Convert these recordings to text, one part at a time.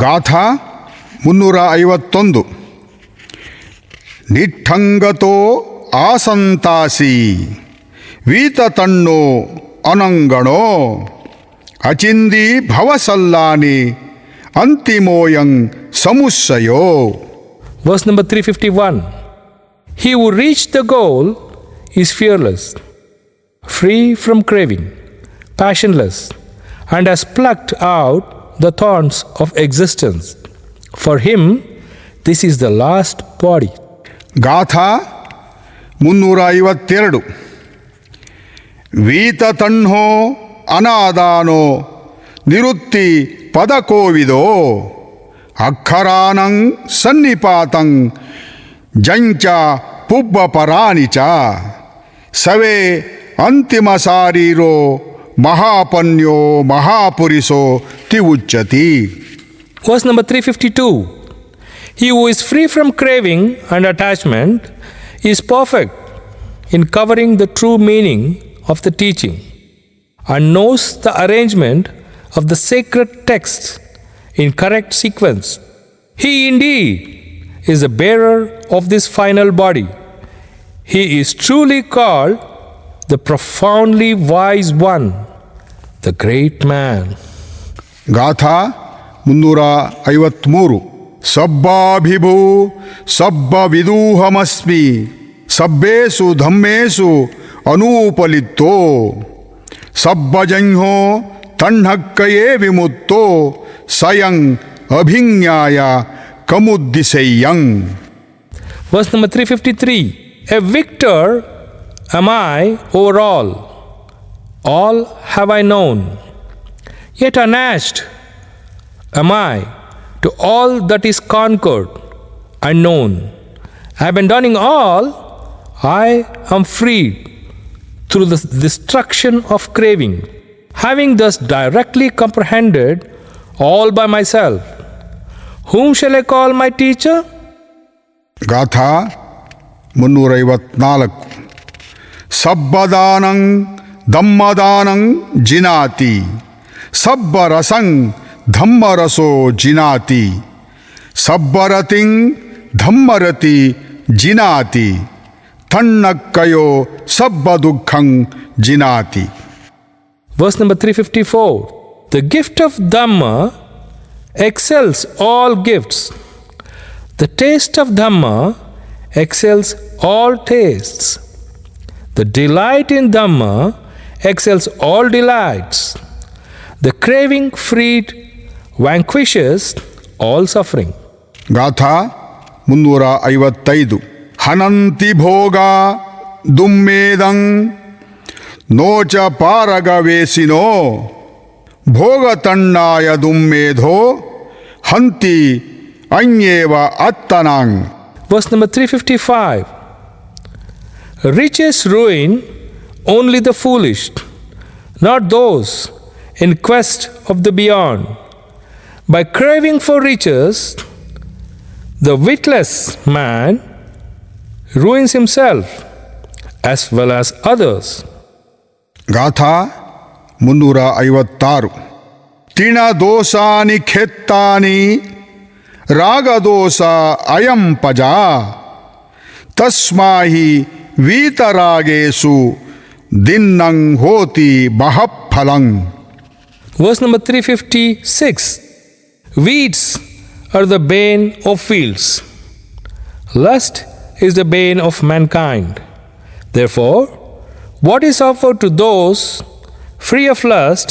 ಗಾಥಾ 351. ನಿಠಂಗತೋ ಆಸಂತಾಸಿ ವೀತತಣ್ಣೋ ಅನಂಗಣೋ ಅಚಿಂದಿ ಭವಸಲ್ಲಾನಿ ಅಂತಿಮೋಯಂ ಸಮುಸ್ಸಯೋ. Verse number 351. He who reached the goal is fearless, free from craving, passionless, and has plucked out the thorns of existence. For him, this is the last body. ಗಾಥಾ 352. ವೀತತಣ್ಹೋ ಅನಾದಾನೋ ನಿರುತ್ತಿ ಪದಕೋವಿದೋ ಅಕ್ಷರಾನಂ ಸನ್ನಿಪಾತಂ ಜಂಚ ಪುಬ್ಬಪರಾನಿ ಚ ಸವೇ ಅಂತಿಮ ಶಾರೀರೋ ಮಹಾಪನ್ಯೋ ಮಹಾಪುರಿಸೋ ತಿವುಚ್ಯತಿ. Verse number 352. He who is free from craving and attachment is perfect in covering the true meaning of the teaching and knows the arrangement of the sacred texts in correct sequence. He indeed is the bearer of this final body. He is truly called the profoundly wise one, the great man. ಗಾಥಾ 353. ಸಬ್ಬಾಭಿಭೂ ಸಬ್ಬ ವಿದೂಹಮಸ್ಮಿ ಸಬ್ಬೇಸು ಧಮ್ಮೇಸು ಅನೂಪಲಿತ್ತೋ ಸಬ್ಬಜಂಹೋ ತಣ್ಣಕ್ಕಯೇ ವಿಮುತ್ತೋ ಸಯಂ ಅಭಿಜ್ಞಾಯ ಕಮುದ್ದಿಸೆಯ್ಯಂ. Verse number 353. A victor am I over all. All have I known. Yet unasked am I to all that is conquered and known. Abandoning all, I am freed through the destruction of craving. Having thus directly comprehended all by myself, whom shall I call my teacher? ಗಾಥಾ 354. ಸಬ್ಬದಾನಂ ಧಮ್ಮದಾನಂ ಜಿನಾತಿ ಸಬ್ಬರಸಂ ಧಮ್ಮರಸೋ ಜಿನಾತಿ ಸಬ್ಬರತಿಂ ಧಮ್ಮರತಿ ಜಿನಾತಿ ತಣ್ಣಕ್ಕಯೋ ಸಬ್ಬ ದುಃಖಂ ಜಿನಾತಿ. Verse number 354. The gift of Dhamma excels all gifts. The taste of Dhamma excels all tastes. The delight in Dhamma excels all delights. The craving freed vanquishes all suffering. ಗಾಥಾ 355. ಹನಂತಿ ಭೋಗ ದುಮ್ಮೇದಂ ನೋಚ ಪಾರಗವೇಸಿನೋ ಭೋಗತಣ್ಣಾಯ ದುಮ್ಮೇಧೋ ಹಂತಿ ಅನ್ಯೇವ ಅತ್ತನಾಂ. Verse number 355. Riches ruin only the foolish, not those in quest of the beyond. By craving for riches, the witless man ruins himself as well as others. ಗಾಥಾ 356. ತಿಣದೋಷಾನಿ ಖೇತ್ತಾನಿ ರಾಗದೋಷ ಅಯಂ ಪಜಾ ತಸ್ಮಾಹಿ ವೀತರಾಗೇಸು ದಿನ್ನಂ ಹೋತಿ ಬಹಫಲಂ. Verse number 356. Weeds are the bane of fields. Lust is the bane of mankind. Therefore, what is offered to those free of lust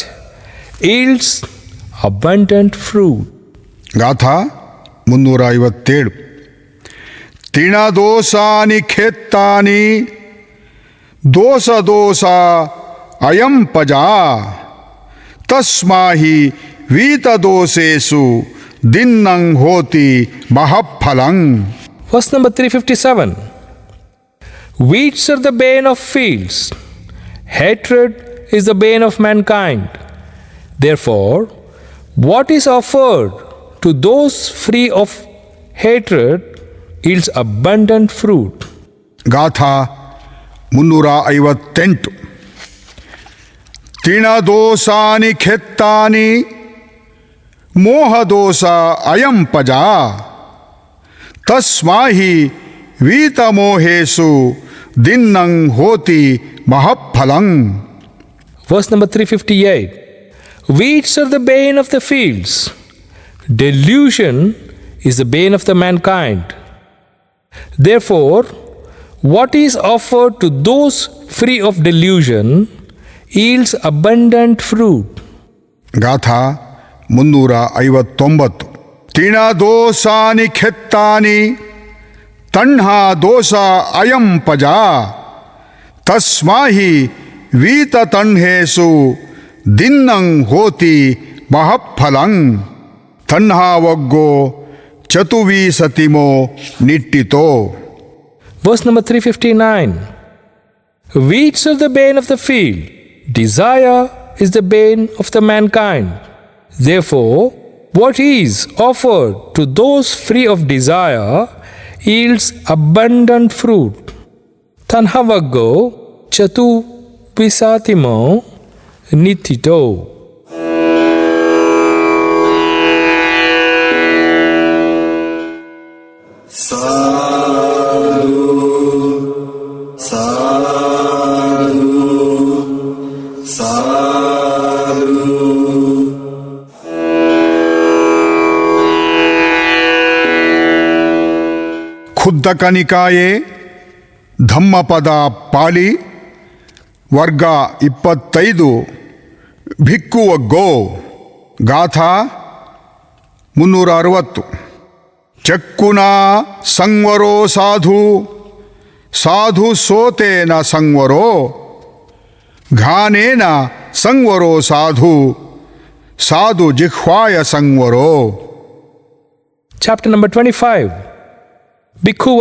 yields abundant fruit. ಗಾಥಾ 357. ತಿಣದೋಷಾನಿ ಖೇತ್ತಾನಿ ದೋಷ ದೋಷ ಅಯಂ ಪಜಾ ತಸ್ಮಾಹಿ ವೀತದೋಷೇಸು ದಿನ್ನಂ ಹೋತಿ ಬಹಫಲಂ. Verse number 357. Weeds are the bane of fields. Hatred is the bane of mankind. Therefore, what is offered to those free of hatred yields abundant fruit. ಗಾಥಾ 358. ತಿಣದೋಷಾನಿ ಖೆತ್ತಾನಿ ಮೋಹದೋಷ ಅಯಂ ಪಜ ತಸ್ಮಾಹಿ ವೀತಮೋಹೇಸು ದಿನ್ನಂ ಹೋತಿ ಮಹಫಲಂ. Verse number 358. Weeds are the bane of the fields. Delusion is the bane of the mankind. Therefore, what is offered to those free of delusion yields abundant fruit. ಗಾಥಾ 359. ತಿಣದೋಷಾನಿ ಖೆತ್ತಾನಿ ತಣ್ಹಾ ದೋಷ ಅಯಂ ಪಜ ತಸ್ಮಾಹಿ ವೀತ ತಣ್ಹೇಸು ದಿನ್ನಂ ಹೋತಿ ಮಹಫಲಂ. ತಣ್ಹಾವಗ್ಗೋ ಚತುವೀಸತಿಮೋ ನಿಟ್ಟಿತೋ. Verse number 359. Weeds are the bane of the field. Desire is the bane of the mankind. Therefore, what is offered to those free of desire yields abundant fruit. Tanhavaggo chatu visatimo nitito. ಖುದ್ದಕ ನಿಕಾಯೆ ಧಮ್ಮಪದ ಪಾಲಿ ವರ್ಗ 25 ಭಿಕ್ಕುವಗ್ಗೋ. ಗಾಥಾ 360. ಚಕ್ಕುನಾ ಸಂವರೋ ಸಾಧು ಸಾಧು ಸೋತೇನ ಸಂವರೋ ಘಾನೇನ ಸಂವರೋ ಸಾಧು ಸಾಧು ಜಿಹ್ವಾಯ ಸಂವರೋ. Chapter number 25. Bhikkhu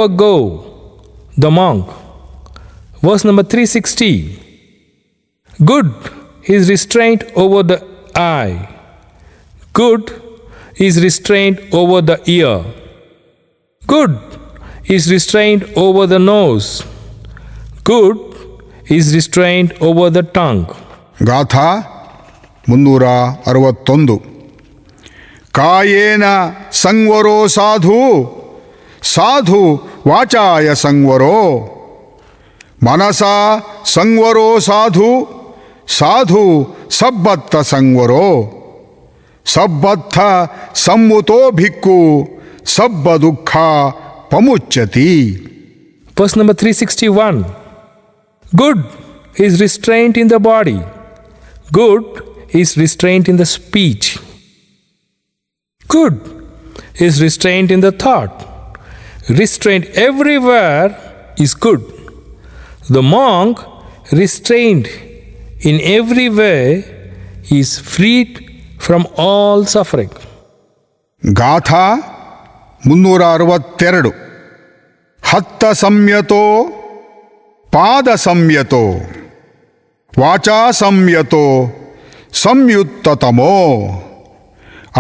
the monk. Verse number 360. Good is restraint over the eye. Good is restraint over the ear. Good is restraint over the nose. Good is restraint over the tongue. ಗಾಥಾ 361. ಕಾಯೇನ ಸಂವರೋ ಸಾಧು ಸಾಧು ವಾಚಾಯ ಸಂವರೋ ಮನಸಾ ಸಂವರೋ ಸಾಧು ಸಾಧು ಸಬ್ಬತ್ತ ಸಂವರೋ ಸಬ್ಬತ್ತ ಸಂವುತೋ ಭಿಕ್ಕು ಸಬ್ಬ ದುಃಖ ಪಮುಚ್ಯತಿ. Verse number 361. Good is restraint in the body. Good is restraint in the speech. Good is restraint in the thought. Restraint everywhere is good. The monk restrained in every way is freed from all suffering. ಗಾಥಾ 362. ಹತ್ತ ಸಂಯತೋ ಪಾದ ಸಂಯತೋ ವಾಚಾ ಸಂಯತೋ ಸಂಯುಕ್ತತಮೋ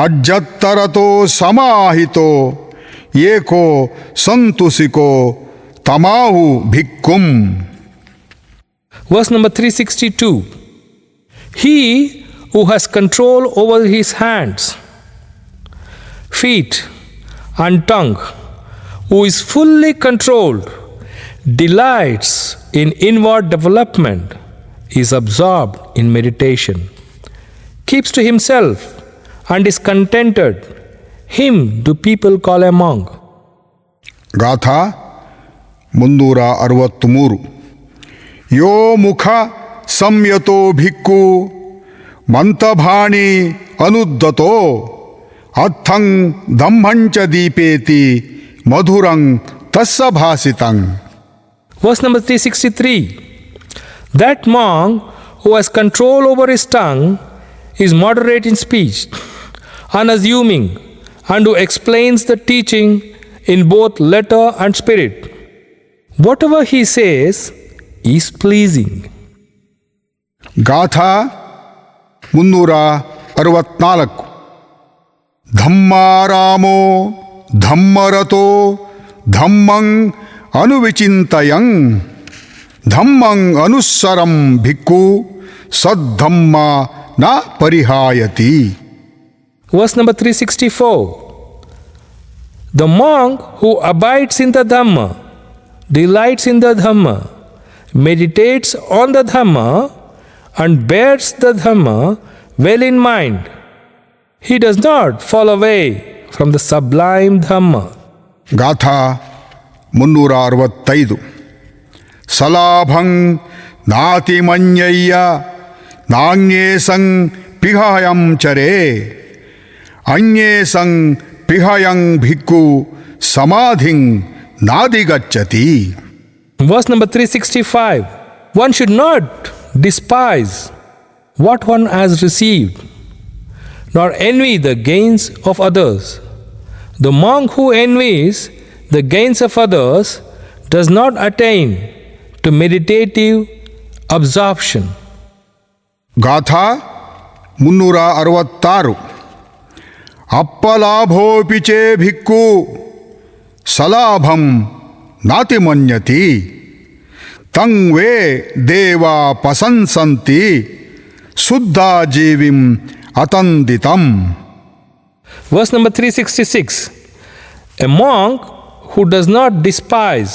ಅಜ್ಜತ್ತರತೋ ಸಮಾಹಿತೋ ಏಕೋ ಸಂತುಸಿಕೋ ತಮಾಹು ಭಿಕ್ಕುಂ. Verse number 362. He who has control over his hands, feet and tongue, who is fully controlled, delights in inward development, is absorbed in meditation, keeps to himself and is contented, him do people call a monk. ಗಾಥಾ 363. ಯೋ ಮುಖ ಸಂಯತೋ ಭಿಕ್ಕು ಮಂತಭಾಣಿ ಅನುದ್ದತೋ ಅಥಂ ಧಮ್ಮಂಚ ದೀಪೇತಿ ಮಧುರಂ ತಸ್ಸ ಭಾಸಿತಂ. Verse number 363. That monk who has control over his tongue is moderate in speech, unassuming, and who explains the teaching in both letter and spirit. Whatever he says is pleasing. ಗಾಥಾ 364. ಧಮ್ಮಾರಾಮೋ ಧಮ್ಮರತೋ ಧಮ್ಮಂ ಅನುವಿಚಿಂತಯಂ ಧಮ್ಮಂ ಅನುಸ್ಸರಂ ಭಿಕ್ಕು ಸದ್ಧಮ್ಮ ನ ಪರಿಹಾಯತಿ. Verse number 364. The monk who abides in the Dhamma, delights in the Dhamma, meditates on the Dhamma, and bears the Dhamma well in mind, he does not fall away from the sublime Dhamma. ಗಾಥಾ 365. ಸಲಾಭಂ ನಾತಿಮನ್ಯಯ್ಯ ನಾಣ್ಯೇಸಂ ಪಿಹಾಯಂ ಚರೇ ಅನ್ಯೇಸಂ ಪಿಹಯಂ ಭಿಕ್ಕು ಸಮಾಧಿಂ ನಾದಿಗಚ್ಚತಿ. Verse number 365. One should not despise what one has received, nor envy the gains of others. The monk who envies the gains of others does not attain to meditative absorption. ಗಾಥಾ 366. ಅಪ್ಪಲಾಭೋಪಿ ಚೇ ಭಿಕ್ಕು ಸಲಾಭಂ ನಾತಿಮನ್ಯತಿ ತಂ way ದೇವಾ ಪಸಂಸಂತಿ ಶುದ್ಧಾ ಜೀವಿಂ ಅತಂದಿತಂ. Verse number 366. A monk who does not despise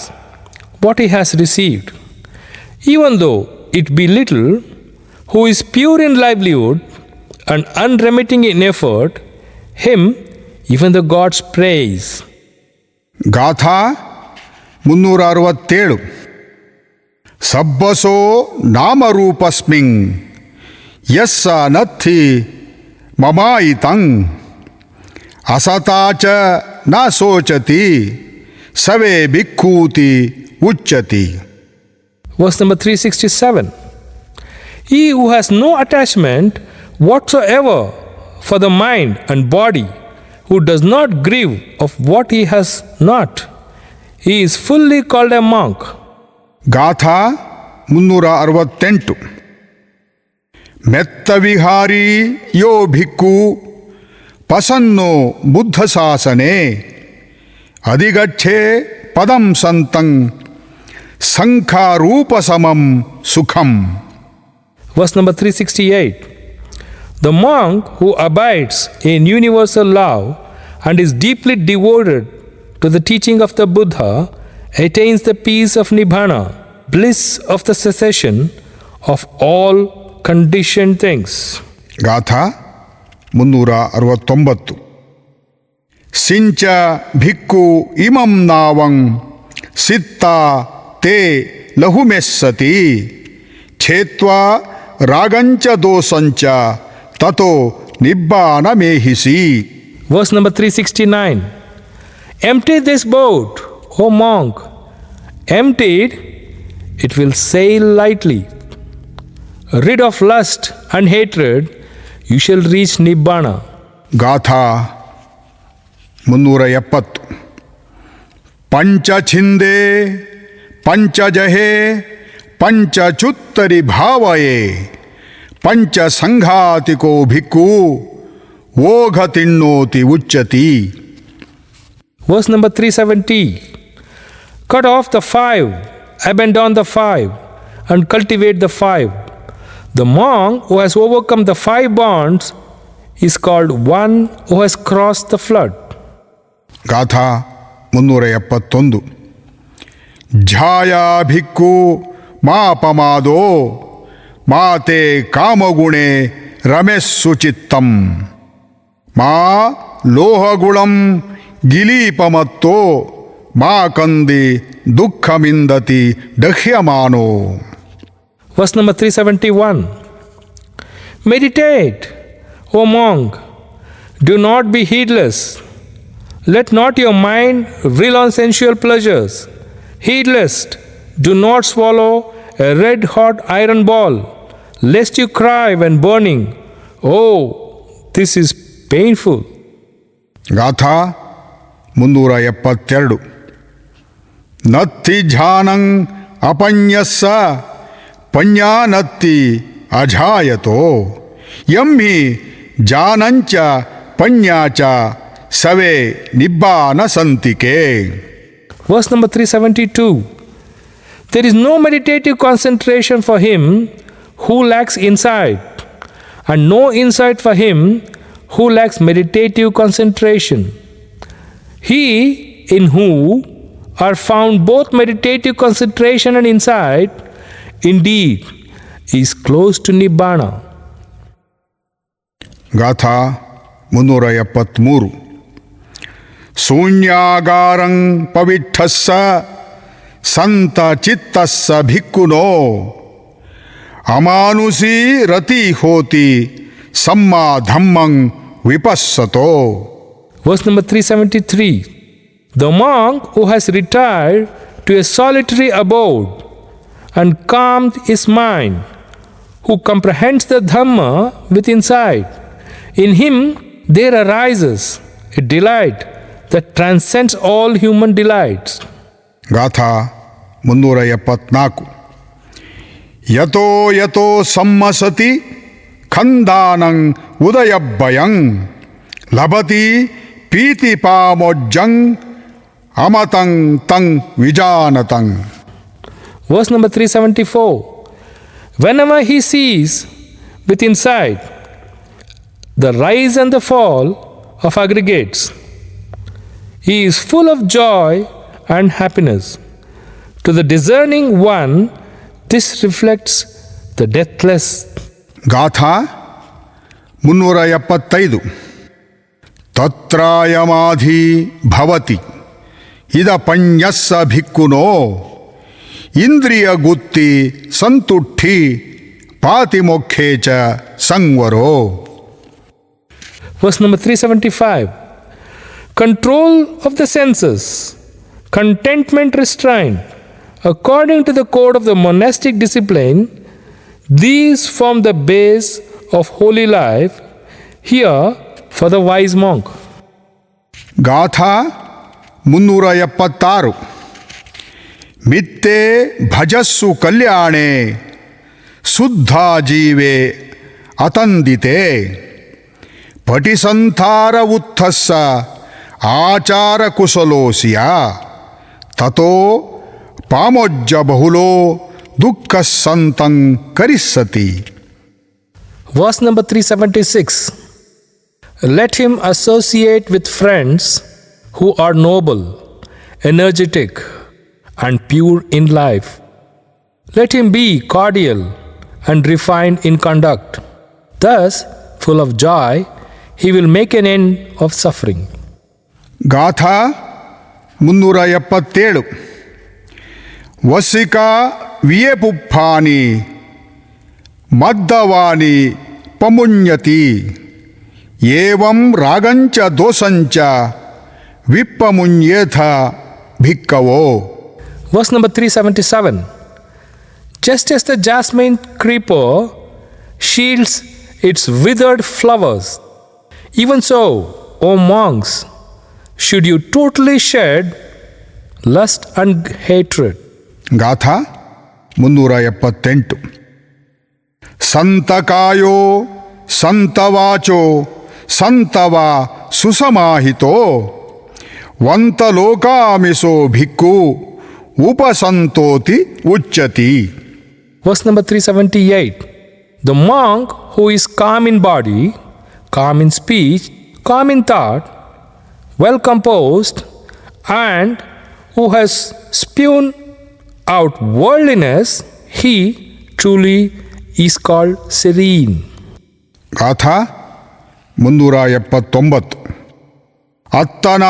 what he has received, even though it be little, who is pure in livelihood and unremitting in effort, him even the gods praise. ಗಾಥಾ 367. ಸಬ್ಬಸೋ ನಾಮರೂಪಸ್ಮಿನ್ ಯಸ್ಸ ನತ್ಥಿ ಮಮಾಯಿತಂ ಅಸತಾಚ ನ ಶೋಚತಿ ಸವೇ ಭಿಕ್ಕೂತಿ ಉಚ್ಯತಿ. Verse number 367. He who has no attachment whatsoever for the mind and body, who does not grieve of what he has not, he is fully called a monk. ಗಾಥಾ 368. ಮೆತ್ತವಿಹಾರಿ ಯೋ ಭಿಕ್ಕು ಪಸನ್ನೋ ಬುದ್ಧ ಶಾಸನೆ ಅಧಿಗಚ್ಚೆ ಪದಂ ಸಂತಂ ಸಂಖಾರೂಪ ಸಮಂ ಸುಖಂ. Verse number 368. The monk who abides in universal love and is deeply devoted to the teaching of the Buddha attains the peace of Nibbana, bliss of the cessation of all conditioned things. ಗಾಥಾ 369. ಸಿಂಚ ಭಿಕ್ಕು ಇಮಂ ನಾವಂ ಸಿತ್ತಾ ತೇ ಲಹುಮೆಸ್ಸತಿ ಖೇತ್ವಾ ರಾಗಂಚ ದೋಸಂಚ ತತೋ ನಿಬ್ಬಾನಮೇಹಿಸಿ. Verse number 369. Empty this boat, O monk. Emptied, it will sail lightly. Rid of lust and hatred, you shall reach Nibbana. ಗಾಥಾ 370. ಪಂಚಛಿಂದೆ ಪಂಚಜಹೆ ಪಂಚಚುತ್ತರಿ ಭಾವಯೇ ಪಂಚಸಂಘಾತಿಕೋ ಭಿಕ್ಕು ಓಘ ತಿಣ್ಣೋತಿ ಉಚ್ಯತಿ. Verse number 370. Cut off the five, abandon the five, and cultivate the five. The monk who has overcome the five bonds is called one who has crossed the flood. ಗಾಥಾ 371. ಝಾಯಾ ಭಿಕ್ಕು ಮಾಪಮಾದೋ ಮಾತೆ ಕಾಮಗುಣೆ ರಮೆಸ್ಸು ಚಿತ್ತಂ ಮಾ ಲೋಹಗುಳಂ ಗಿಲೀಪಮತ್ತೋ ಮಾ ಕಂದಿ ದುಃಖಮಿಂದತಿ ದಹ್ಯಮಾನೋ. Verse number 371. Meditate, O monk. Do not be heedless. Let not your mind reel on sensual pleasures. Heedless, do not swallow a red-hot iron ball, lest you cry when burning, "Oh, this is painful." ಗಾಥಾ 372. ನತ್ತಿ ಝಾನಂ ಅಪನ್ಯಸ್ಸ ಪನ್ಯಾನತ್ತಿ ಅಜಾಯತೋ ಯಮ್ಮಿ ಜಾನಂಚ ಪನ್ಯಾಚ ಸವೇ ನಿಬ್ಬಾನ ಸಂತಿಕೆ. Verse number 372. There is no meditative concentration for him who lacks insight, and no insight for him who lacks meditative concentration. He in whom are found both meditative concentration and insight, indeed, is close to Nibbana. ಗಾಥಾ 373 ಶೂನ್ಯಾಗಾರಂ ಪವಿಟ್ಟಸ್ಸ ಸಂತ ಚಿತ್ತಸ್ಸ ಭಿಕ್ಕುನೋ ಅಮಾನುಷೀ ರತಿ ಹೋತಿ ಸಮ್ಮಾ ಧಮ್ಮಂ ವಿಪස්සತೋ. Verse number 373. The monk who has retired to a solitary abode and calmed his mind, who comprehends the Dhamma with insight, in him there arises a delight that transcends all human delights. ಗಾಥಾ 374 ಯತೋ ಯತೋ ಸಮ್ಮಸತಿ ಖಂದಾನಂ ಉದಯಭಯಂ ಲಭತಿ ಪೀತಿಪಾಮೋಜ್ಜಂ ಅಮತಂ ತಂ ವಿಜಾನತಂ. Verse number 374. Whenever he sees with insight the rise and the fall of aggregates, he is full of joy and happiness. To the discerning one, this reflects the deathless. ಗಾಥಾ 375 ತತ್ರಾಯಮಾಧಿ ಭವತಿ ಇದ ಪಣ್ಯಸ್ಸ ಭಿಕ್ಕುನೋ ಇಂದ್ರಿಯ ಗುತ್ತಿ ಸಂತುಷ್ಠಿ ಪಾತಿಮೋಕ್ಷೇ ಚ ಸಂವರೋ. Verse number 375. Control of the senses, contentment restraint, according to the code of the monastic discipline, these form the base of holy life here for the wise monk. ಗಾಥಾ 376 ಮಿತ್ತೇ ಭಜಸ್ಸು ಕಲ್ಯಾಣೆ ಶುದ್ಧಾ ಜೀವೆ ಅತಂದಿತೆ ಪಟಿಸಂಥಾರ ಉತ್ಥಸ್ಸ ಆಚಾರ ಕುಶಲೋಸಿಯ ತತೋ ಪಾಮೋಜ್ಜ ಬಹುಲೋ ದುಃಖ ಸಂತಂ ಕರಿಸ್ಸತಿ. Verse number 376. Let him associate with friends who are noble, energetic, and pure in life. Let him be cordial and refined in conduct. Thus, full of joy, he will make an end of suffering. ಗಾಥಾ 377 ವಸಿಕಾ ವಿಯಪುಪ್ಪಾನಿ ಮದ್ದವಾನಿ ಪಮುಣ್ಯತಿ ಏವಂ ರಾಗಂಚ ದೋಷಂಚ ವಿಪ್ಪಮುಣ್ಯೇಥ ಭಿಕ್ಕವೋ. Verse number 377. Just as the jasmine creeper shields its withered flowers, even so, O monks, should you totally shed lust and hatred. ಗಾಥಾ 378 ಸಂತಕಾಯೋ ಸಂತವಾಚೋ ಸಂತವ ಸುಸಮಾಹಿತೋ ವಂತಲೋಕಾಮಿಸೋ ಭಿಕ್ಕು ಉಪಸಂತೋತಿ ಉಚ್ಯತಿ. Verse number 378. The monk who is calm in body, calm in speech, calm in thought, well composed, and who has spun out worldliness, he truly is called serene. ಗಾಥಾ 379 ಅತ್ತನ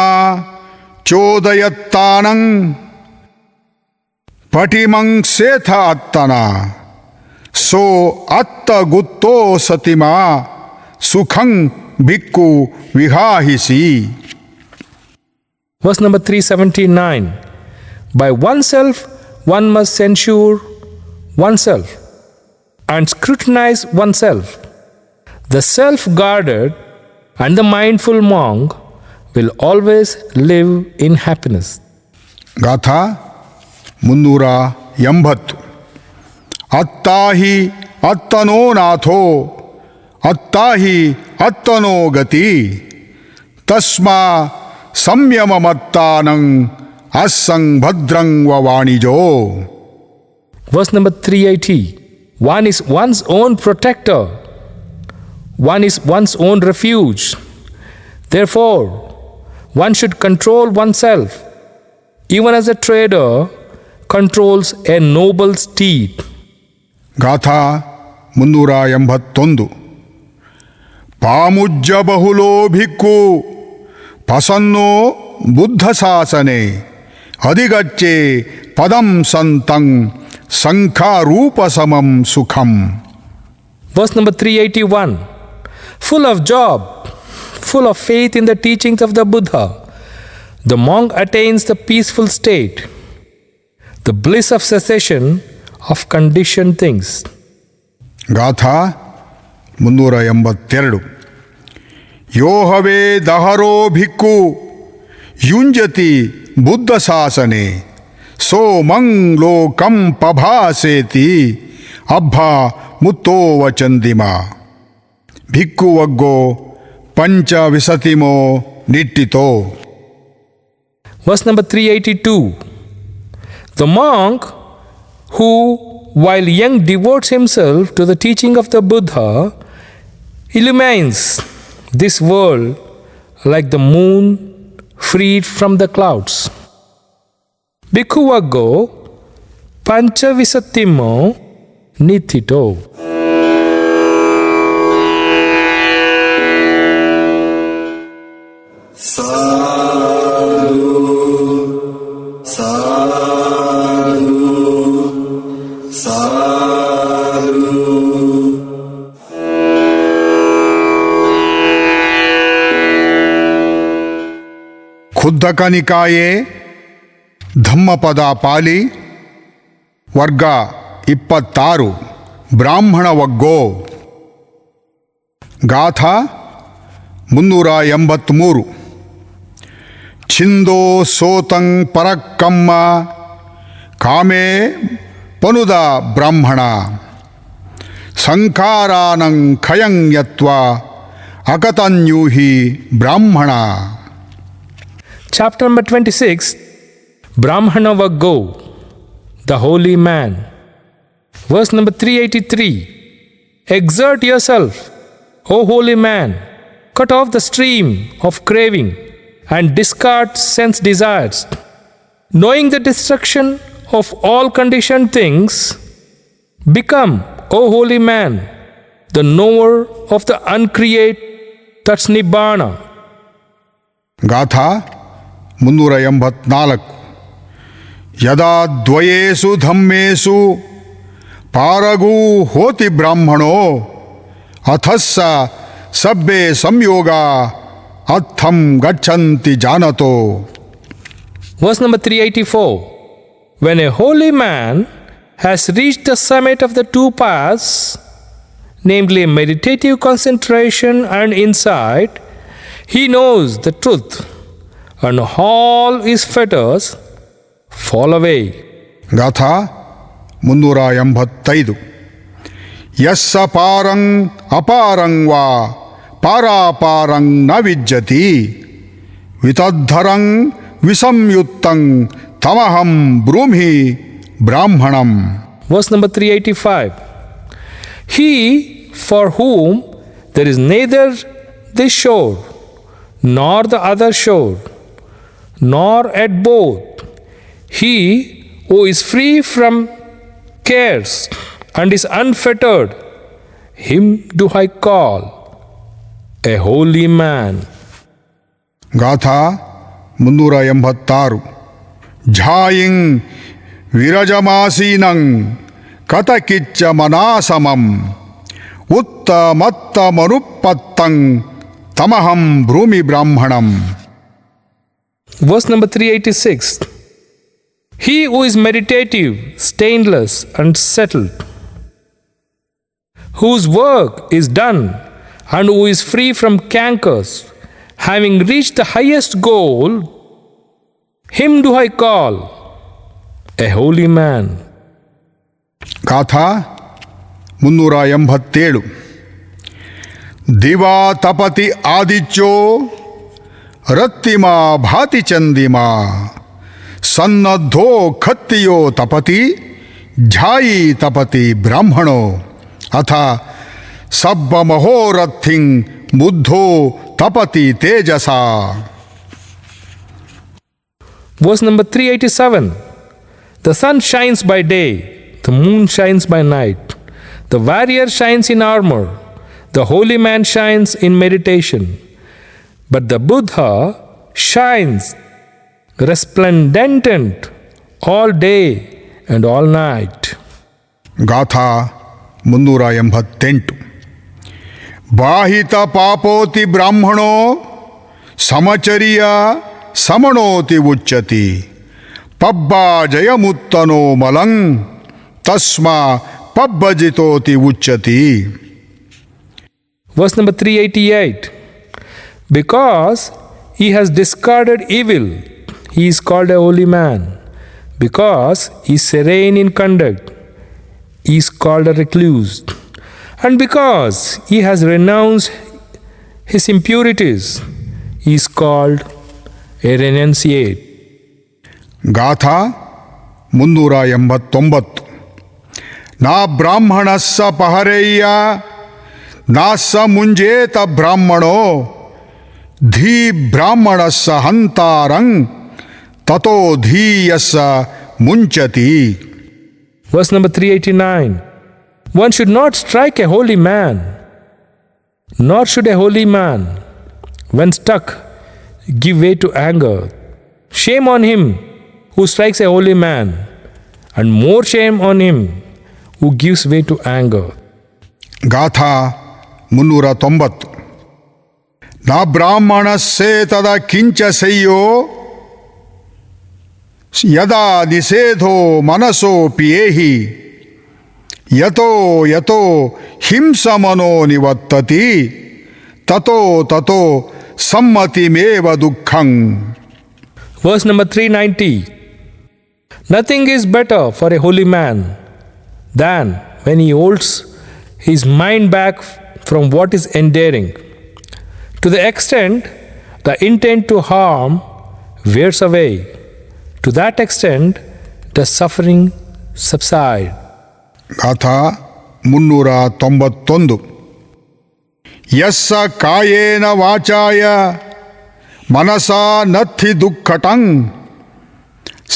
ಚೋದಯತ್ತಾನಂ ಪಟಿಮಂ ಸೇಥ ಅತ್ತನ ಸೋ ಅತ್ತ ಗುತ್ತೋ ಸತಿಮಾ ಸುಖಂ ಭಿಕ್ಕು ವಿಹಾಹಿಸಿ. Verse number 379. By oneself, one must censure oneself and scrutinize oneself. The self-guarded and the mindful monk will always live in happiness. ಗಾಥಾ 380 ಅತ್ತಾಹಿ ಅತ್ತನೋ ನಾಥೋ ಅತ್ತಾಹಿ ಅತ್ತನೋ ಗತಿ ತಸ್ಮಾ ಸಂಯಮಮತ್ತಾನಂ ಅಸ್ಸಂಭದ್ರಂ ವಾಣಿಜೋ. Verse number 380. One is one's own protector. one is one's own refuge. Therefore, one should control oneself, even as a trader controls a noble steed. ಗಾಥಾ 381. ಪಾಮುಜ್ಯ ಬಹುಲೋ ಭಿಕ್ಕು ಪಸನ್ನೋ Buddha ಶಾಸನೆ ಅಧಿಗಚ್ಚೆ ಪದಂ ಸಂತಂ ಸಂಖಾರೂಪ ಸಮಂ ಸುಖಂ. Verse number 381. Full of job, full of faith in the teachings of the Buddha, the monk attains the peaceful state, the bliss of cessation of conditioned things. ಗಾಥಾ 382. ಯೋಹವೇ ದಹರೋ ಭಿಕ್ಕು ಯುಂಜತಿ Buddha ಶಾಸನೆ ಸೋಮಂ ಲೋಕಂ ಪಭಾಸೇತಿ ಅಬ್ಬಾ ಮುತ್ತೋವ ಚಂದಿಮ. ಭಿಕ್ಕುವಗ್ಗೋ ಪಂಚ ವಿಸತಿಮೋ ನಿಟ್ಟಿತೋ. Verse number 382. The monk who, while young, devotes himself to the teaching of the Buddha, illumines this world like the moon freed from the clouds. Bhikkhuvaggo panchavisattimo nithito. ಖುದ್ದಕ ನಿಕಾಯೆ ಧಮ್ಮಪದ ಪಾಲಿ ವರ್ಗ 26 ಬ್ರಾಹ್ಮಣವಗ್ಗೋ. ಗಾಥಾ 383. ಛಿಂದೋ ಸೋತಂ ಪರಕ್ಕಮ್ಮ ಕಾಮೇ ಪನುದ ಬ್ರಾಹ್ಮಣ ಸಂಖಾರಾನಂ ಖಯಂ ಯತ್ವ ಅಕತನ್ಯೂಹಿ ಬ್ರಾಹ್ಮಣ. Chapter number 26. Brahmanavaggo, the holy man. Verse number 383. Exert yourself, O holy man, cut off the stream of craving and discard sense desires. Knowing the destruction of all conditioned things, become, O holy man, the knower of the uncreate, that's Nibbana. ಗಾಥಾ 384. ಯದಾ ದ್ವಯೇಷು ಧಮ್ಮೇಷು ಪಾರಗೂ ಹೋತಿ ಬ್ರಾಹ್ಮಣೋ ಅಥಸ್ಸ ಸಬ್ಬೆ ಸಂಯೋಗ ಅಥಂ ಗಚ್ಚಂತಿ ಜಾನತೋ. Verse number 384. When a holy man has reached the summit of the two paths, namely meditative concentration and insight, he knows the truth, and all his fetters fall away. ಗಾಥಾ 385. ಯಸ್ಸ ಪಾರಂ ಅಪಾರಂ ವಾ ಪಾರಾಪಾರಂ ನ ವಿಜ್ಜತಿ ವಿತದ್ಧರಂ ವಿಸಂಯುಕ್ತಂ ತಮಹಂ ಬ್ರೂಮಿ ಬ್ರಾಹ್ಮಣಂ. Verse number 385. He for whom there is neither this shore nor the other shore, nor at both, he who is free from cares and is unfettered, him do I call a holy man. ಗಾಥಾ 386. ಝಾಯಿಂ ವಿರಜಮಾಸೀನಂ ಕತಕಿಚ್ಚ ಮನಾಸಮಂ ಉತ್ತಮತ್ತಮನುಪತ್ತಂ ತಮಹಂ ಬ್ರೂಮಿ ಬ್ರಾಹ್ಮಣಂ. Verse number 386. He who is meditative, stainless and settled, whose work is done and who is free from cankers, having reached the highest goal, him do I call a holy man. ಗಾಥಾ 387. ದಿವಾ Tapti ಆದಿತ್ಯೋ ರತ್ತಿಮಾ ಭಾತಿ ಚಂದಿಮಾ ಸನ್ನದ್ಧೋ ಖತ್ತಿಯೋ Tapti ಝಾಯಿ Tapti ಬ್ರಾಹ್ಮಣೋ ಅಥ ಸಬ್ಬ ಮಹೋರಥಿಂ ಬುದ್ಧೋ Tapti ತೇಜಸ. Verse number 387. The sun shines by day, the moon shines by night. The warrior shines in armor, the holy man shines in meditation. But the Buddha shines resplendent all day and all night. ಗಾಥಾ 388. ಬಾಹಿತ ಪಾಪೋತಿ ಬ್ರಾಹ್ಮಣೋ ಸಮಚರ್ಯ ಸಮಣೋತಿ ಉಚ್ಯತಿ ಪಬ್ಬಾ ಜಯಮುತ್ತನೋ ಮಲಂ ತಸ್ಮಾ ಪಬ್ಬಜಿತೋತಿ ಉಚ್ಯತಿ. Verse number 388. Because he has discarded evil, he is called a holy man. Because he is serene in conduct, he is called a recluse. And because he has renounced his impurities, he is called a renunciate. ಗಾಥಾ 389. ನಾ ಬ್ರಾಹ್ಮಣಸ್ಸ ಪಹರೇಯ್ಯ ನಾಸ್ಸ ಮುಂಜೇತ ಬ್ರಾಹ್ಮಣೋ ಧೀ ಬ್ರಾಹ್ಮಣಸ್ಸ ಹಂತಾರಂ ತತೋ ಧೀಯಸ್ಸ ಮುಂಚತಿ. Verse number 389. One should not strike a holy man, nor should a holy man, when struck, give way to anger. Shame on him who strikes a holy man, and more shame on him who gives way to anger. ಗಾಥಾ 390. ನ ಬ್ರಾಹ್ಮಣಸ್ಸೇತದ ಕಿಂಚ ಸಯ್ಯೋ ಯದಾ ನಿಷೇಧೋ ಮನಸೋ ಪಿಯೇಹಿ ಯತೋ ಯತೋ ಹಿಂಸಮನೋ ನಿವತ್ತತಿ ತತೋ ತತೋ ಸಮ್ಮತಿಮೇವ ದುಃಖಂ. Verse number 390. Nothing is better for a holy man than when he holds his mind back from what is endearing. To the extent the intent to harm wears away, to that extent does suffering subside. ಗಾಥಾ 391. ಯಸ್ಸ ಕಾಯೇನ ವಾಚಾಯ Manasa ನಥಿ ದುಃಖಟಂ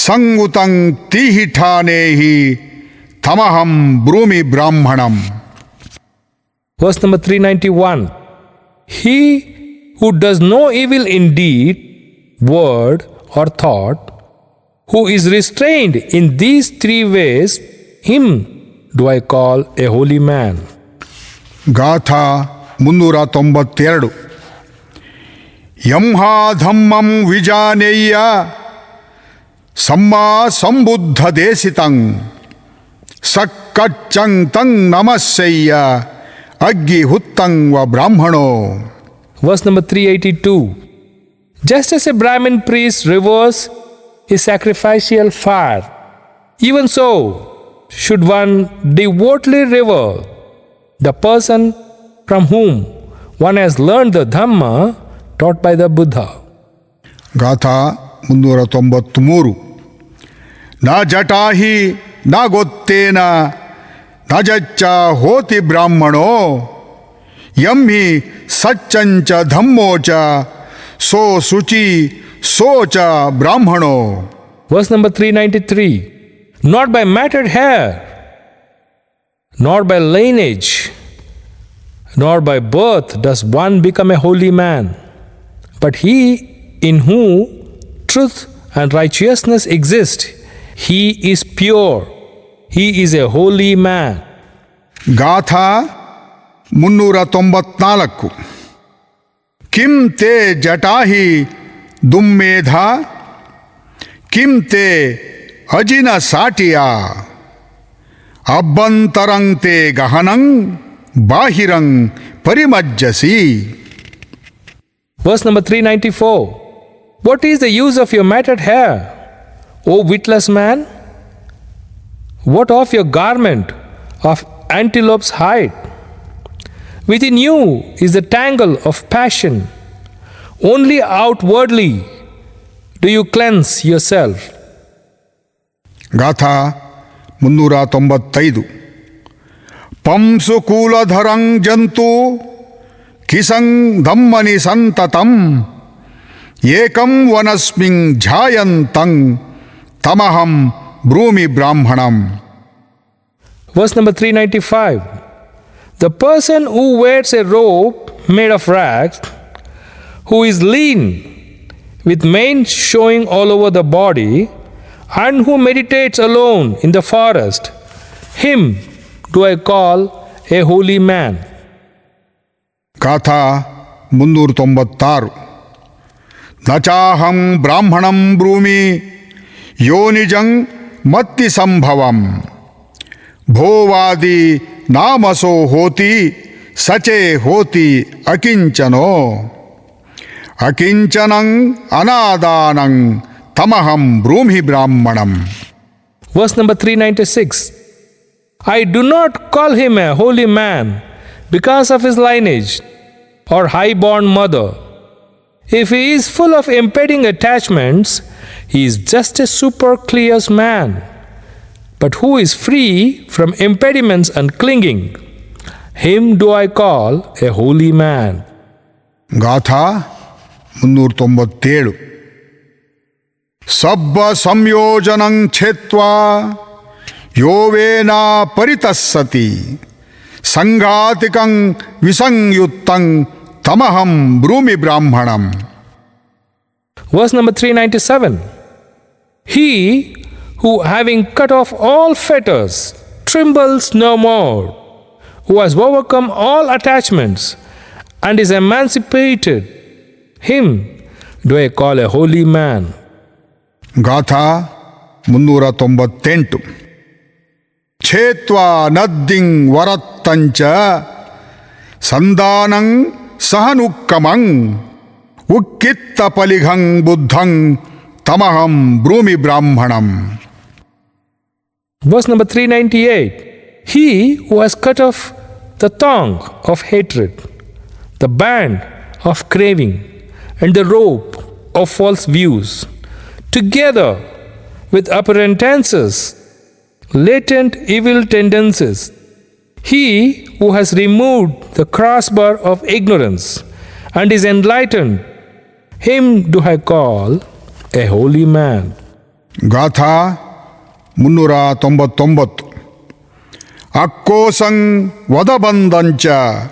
ಸಂಗುತಂ ತೀಹಿಠಾನೇಹಿ ತಮಹಂ ಬ್ರೂಮಿ ಬ್ರಾಹ್ಮಣಂ. Verse number 391. He who does no evil in deed, word, or thought, who is restrained in these three ways, him do I call a holy man. ಗಾಥಾ 392. ಯಂಹಾ ಧಮ್ಮಂ ವಿಜಾನೇಯ್ಯ ಸಮ್ಮಾ ಸಂಬುದ್ಧ ದೇಸಿತಂ ಸಕ್ಕಚ್ಚಂ ತಂ ನಮಸ್ಸಯ್ಯ ಅಗ್ಗಿ ಹುತ್ತಂ ವ ಬ್ರಾಹ್ಮಣೋ. Verse number 382. Just as a Brahmin priest reveres his sacrificial fire, even so should one devotedly revere the person from whom one has learned the Dhamma taught by the Buddha. ಗಾಥಾ 393. ನ ಜಟಾಹಿ ನ ಗೊತ್ತೇನ ನ ಜಚ್ಚ ಹೋತಿ ಬ್ರಾಹ್ಮಣೋ M ಹಿ ಸಚ್ಚಂಚ ಧಮ್ಮೋಚ so ಶುಚಿ ಸೋಚ ಬ್ರಾಹ್ಮಣೋ. Verse number 393. Not by matted hair, nor by lineage, nor by birth does one become a holy man, but he in whom truth and righteousness exist, he is pure, he is a holy man. ಗಾಥಾ 394. ಕಿಂ ತೇ ಜಟಾಹಿ ದುಮ್ಮೇಧ ಕಿಂ ತೇ ಅಜಿನ ಸಾಟಿಯ ಅಭ್ಯಂತರಂ ತೇ ಗಹನಂ ಬಾಹಿರಂ ಪರಿಮಜ್ಜಸಿ. Verse number 394. What is the use of your matted hair, O witless man? What of your garment of antelope's hide? Within you is the tangle of passion. Only outwardly do you cleanse yourself. ಗಾಥಾ 395. Pamsu Kuladharang Jantu Kisang Dhammani Santatam Ekam Vanasming Jayantang Tamaham Brumi Brahmanam. Verse number 395. The person who wears a robe made of rags, who is lean, with mane showing all over the body, and who meditates alone in the forest, him do I call a holy man. Gatha 396. Nachaham Brahmanam Brumi Yonijang Matti Sambhavam Bhovadi Namaso Hoti Sache Hoti Akinchano Akinchanang Anadanang Tamaham Brumi Brahmanam. Verse number 396. I do not call him a holy man because of his lineage or high-born mother. If he is full of impeding attachments, he is just a supercilious man. But who is free from impediments and clinging, him do I call a holy man. Gatha 397. Sabba samyojanang chetva yovena paritassati sangatikang visangyuttang tamaham brumi brahmanam. Verse number 397. He who, having cut off all fetters, trembles no more, who has overcome all attachments and is emancipated, him do I call a holy man. Gatha 398. Chetva nadding varattancha sandanang sahanukkamang ukkitta palighang buddhang tamaham brumi brahmanam. Verse number 398. He who has cut off the thong of hatred, the band of craving, and the rope of false views, together with apparentances, latent evil tendencies, he who has removed the crossbar of ignorance and is enlightened, him do I call a holy man. Gatha 399. Akkosang vadabandancha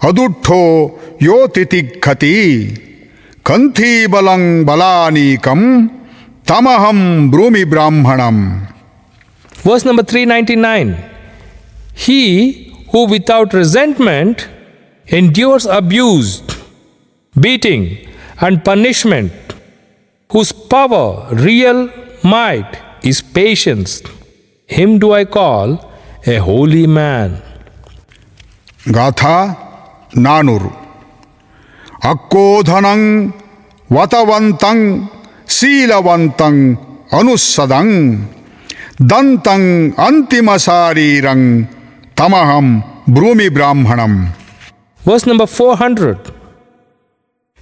adutto yotitikhati kanthi balang balanikam tamaham brumi brahmanam. Verse number 399. He who without resentment endures abuse, beating, and punishment, whose power, real might, is patience, him do I call a holy man. Gatha 400. Akkodhanang vatavantang silavantang anussadang dantang antimasarirang tamaham brumi brahmanam. Verse number 400.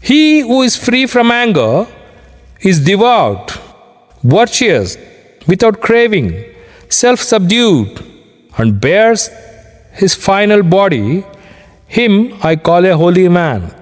He who is free from anger is devout, virtuous, without craving, self-subdued, and bears his final body, him I call a holy man.